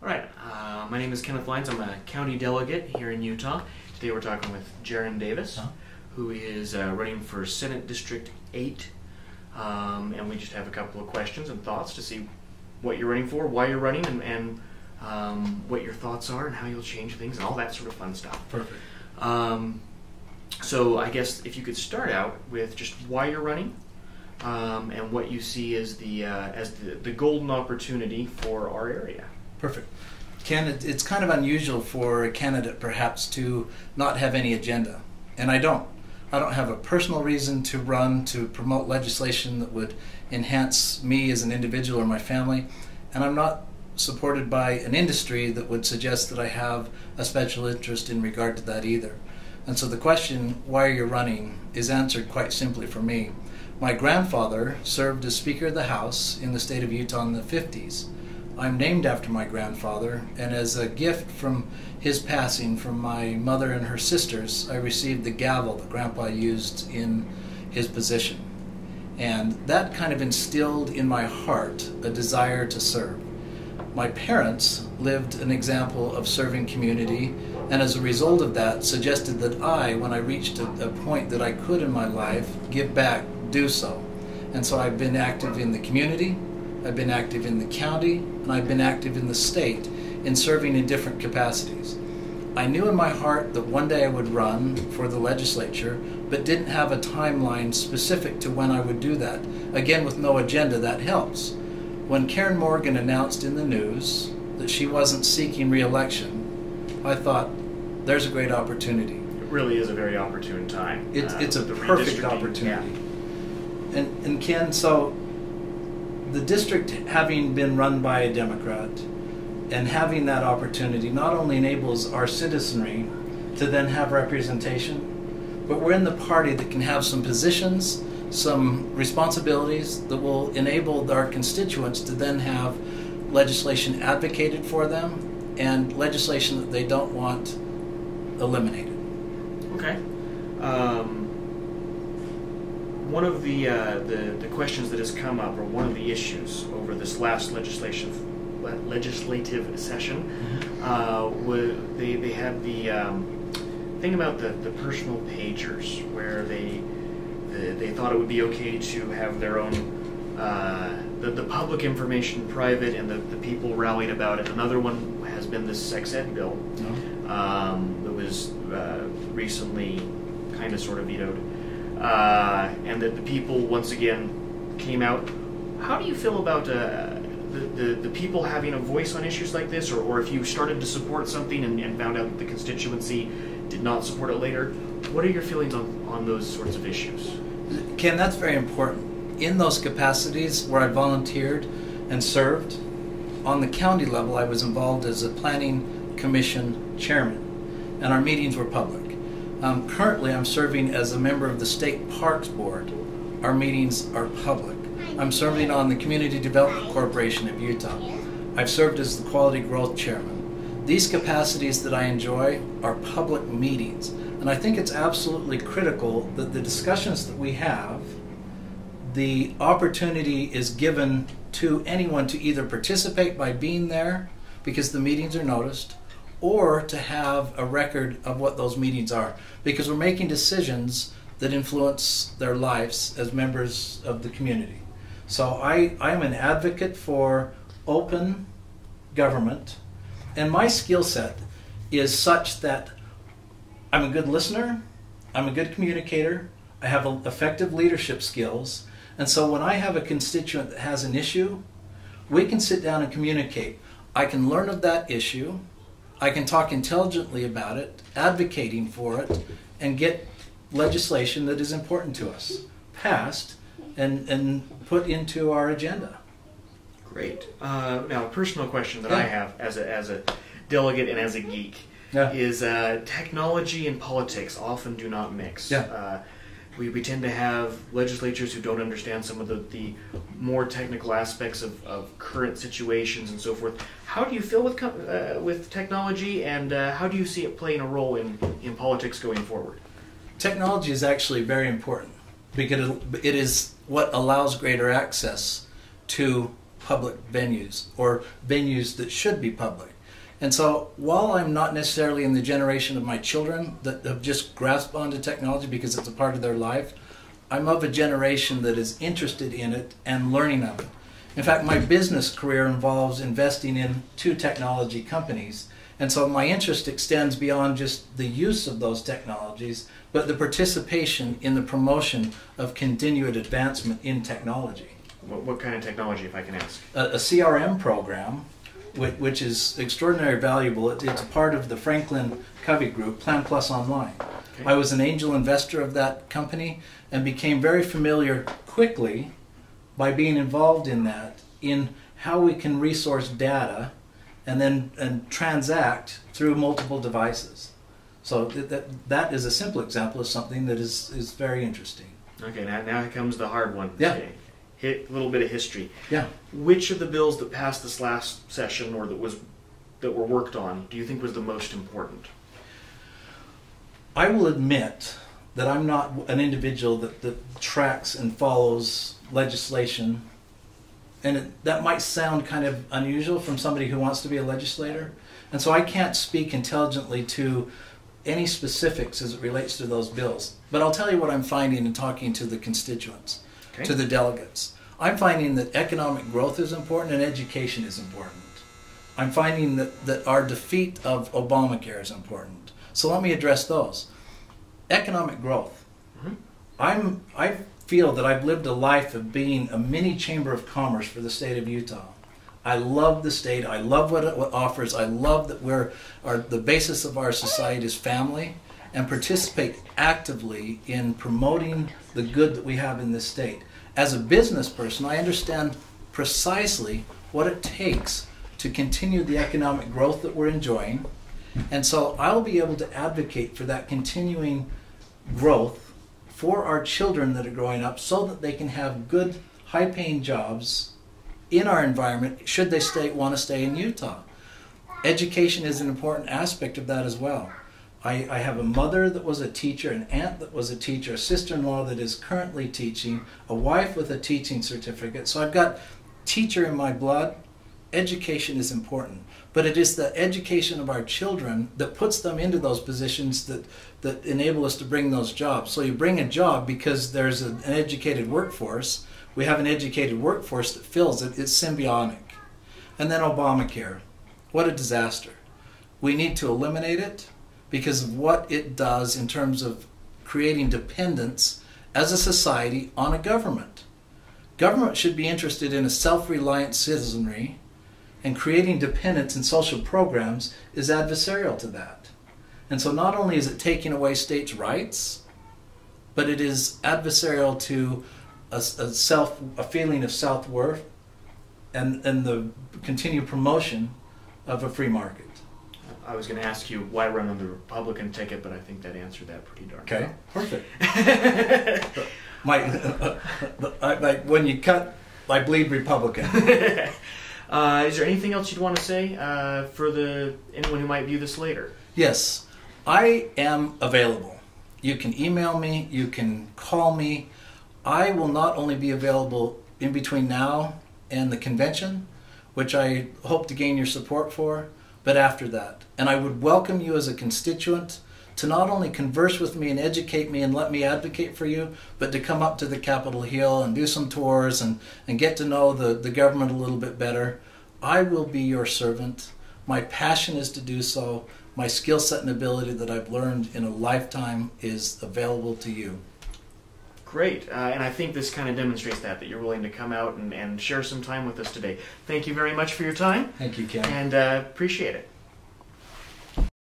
All right, my name is Kenneth Lyons. I'm a county delegate here in Utah. Today we're talking with Jarun Davis, who is running for Senate District 8. And we just have a couple of questions and thoughts to see what you're running for, why you're running, and what your thoughts are and how you'll change things and all that sort of fun stuff. Perfect. So I guess if you could start out with just why you're running and what you see as the golden opportunity for our area. Perfect. Ken, it's kind of unusual for a candidate perhaps to not have any agenda, and I don't. I don't have a personal reason to run to promote legislation that would enhance me as an individual or my family, and I'm not supported by an industry that would suggest that I have a special interest in regard to that either. And so the question, why are you running, is answered quite simply for me. My grandfather served as Speaker of the House in the state of Utah in the 50s. I'm named after my grandfather, and as a gift from his passing from my mother and her sisters, I received the gavel that Grandpa used in his position. And that kind of instilled in my heart a desire to serve. My parents lived an example of serving community, and as a result of that, suggested that I, when I reached a point that I could in my life, give back, do so. And so I've been active in the community, I've been active in the county, and I've been active in the state in serving in different capacities. I knew in my heart that one day I would run for the legislature, but didn't have a timeline specific to when I would do that. Again, with no agenda, that helps. When Karen Morgan announced in the news that she wasn't seeking re-election, I thought, there's a great opportunity. It really is a very opportune time. It's a perfect opportunity. Yeah. And Ken, so the district having been run by a Democrat and having that opportunity not only enables our citizenry to then have representation, but we're in the party that can have some positions, some responsibilities that will enable our constituents to then have legislation advocated for them and legislation that they don't want eliminated. Okay. One of the questions that has come up, or one of the issues over this last legislative session, they had the thing about the personal pagers, where they thought it would be okay to have their own the public information private, and the people rallied about it. Another one has been this sex ed bill that was recently kind of sort of vetoed. And that the people once again came out. How do you feel about the people having a voice on issues like this, or if you started to support something and found out that the constituency did not support it later? What are your feelings on those sorts of issues? Ken, that's very important. In those capacities where I volunteered and served, on the county level I was involved as a planning commission chairman, and our meetings were public. Currently, I'm serving as a member of the State Parks Board. Our meetings are public. I'm serving on the Community Development Corporation of Utah. I've served as the Quality Growth Chairman. These capacities that I enjoy are public meetings, and I think it's absolutely critical that the discussions that we have, the opportunity is given to anyone to either participate by being there, because the meetings are noticed, or to have a record of what those meetings are, because we're making decisions that influence their lives as members of the community. So I am an advocate for open government, and my skill set is such that I'm a good listener, I'm a good communicator, I have effective leadership skills, and so when I have a constituent that has an issue, we can sit down and communicate. I can learn of that issue, I can talk intelligently about it, advocating for it, and get legislation that is important to us passed and put into our agenda. Great. Now, a personal question that I have as a delegate and as a geek is technology and politics often do not mix. We tend to have legislatures who don't understand some of the more technical aspects of current situations and so forth. How do you feel with technology, and how do you see it playing a role in politics going forward? Technology is actually very important because it is what allows greater access to public venues or venues that should be public. And so while I'm not necessarily in the generation of my children that have just grasped onto technology because it's a part of their life, I'm of a generation that is interested in it and learning of it. In fact, my business career involves investing in 2 technology companies. And so my interest extends beyond just the use of those technologies, but the participation in the promotion of continued advancement in technology. What kind of technology, if I can ask? A CRM program, which is extraordinarily valuable. It's a part of the Franklin Covey Group, Plan Plus Online. Okay. I was an angel investor of that company and became very familiar quickly by being involved in that, in how we can resource data and transact through multiple devices. So that is a simple example of something that is very interesting. Okay, now comes the hard one. Yeah. Okay. A little bit of history. Yeah. Which of the bills that passed this last session or that were worked on do you think was the most important? I will admit that I'm not an individual that tracks and follows legislation, and that might sound kind of unusual from somebody who wants to be a legislator, and so I can't speak intelligently to any specifics as it relates to those bills. But I'll tell you what I'm finding in talking to the constituents. Okay. To the delegates. I'm finding that economic growth is important and education is important. I'm finding that our defeat of Obamacare is important. So let me address those. Economic growth. Mm-hmm. I feel that I've lived a life of being a mini chamber of commerce for the state of Utah. I love the state. I love what it offers. I love that the basis of our society is family, and participate actively in promoting the good that we have in this state. As a business person, I understand precisely what it takes to continue the economic growth that we're enjoying, and so I'll be able to advocate for that continuing growth for our children that are growing up so that they can have good, high-paying jobs in our environment should they want to stay in Utah. Education is an important aspect of that as well. I have a mother that was a teacher, an aunt that was a teacher, a sister-in-law that is currently teaching, a wife with a teaching certificate. So I've got teacher in my blood. Education is important. But it is the education of our children that puts them into those positions that enable us to bring those jobs. So you bring a job because there's an educated workforce. We have an educated workforce that fills it. It's symbiotic. And then Obamacare. What a disaster. We need to eliminate it, because of what it does in terms of creating dependence as a society on a government. Government should be interested in a self-reliant citizenry, and creating dependence in social programs is adversarial to that. And so not only is it taking away states' rights, but it is adversarial to a feeling of self-worth and the continued promotion of a free market. I was going to ask you why run on the Republican ticket, but I think that answered that pretty darn well. Okay, perfect. When you cut, I bleed Republican. Is there anything else you'd want to say for anyone who might view this later? Yes, I am available. You can email me, you can call me. I will not only be available in between now and the convention, which I hope to gain your support for, but after that. And I would welcome you as a constituent to not only converse with me and educate me and let me advocate for you, but to come up to the Capitol Hill and do some tours and get to know the government a little bit better. I will be your servant. My passion is to do so. My skill set and ability that I've learned in a lifetime is available to you. Great, and I think this kind of demonstrates that you're willing to come out and share some time with us today. Thank you very much for your time. Thank you, Ken. And appreciate it.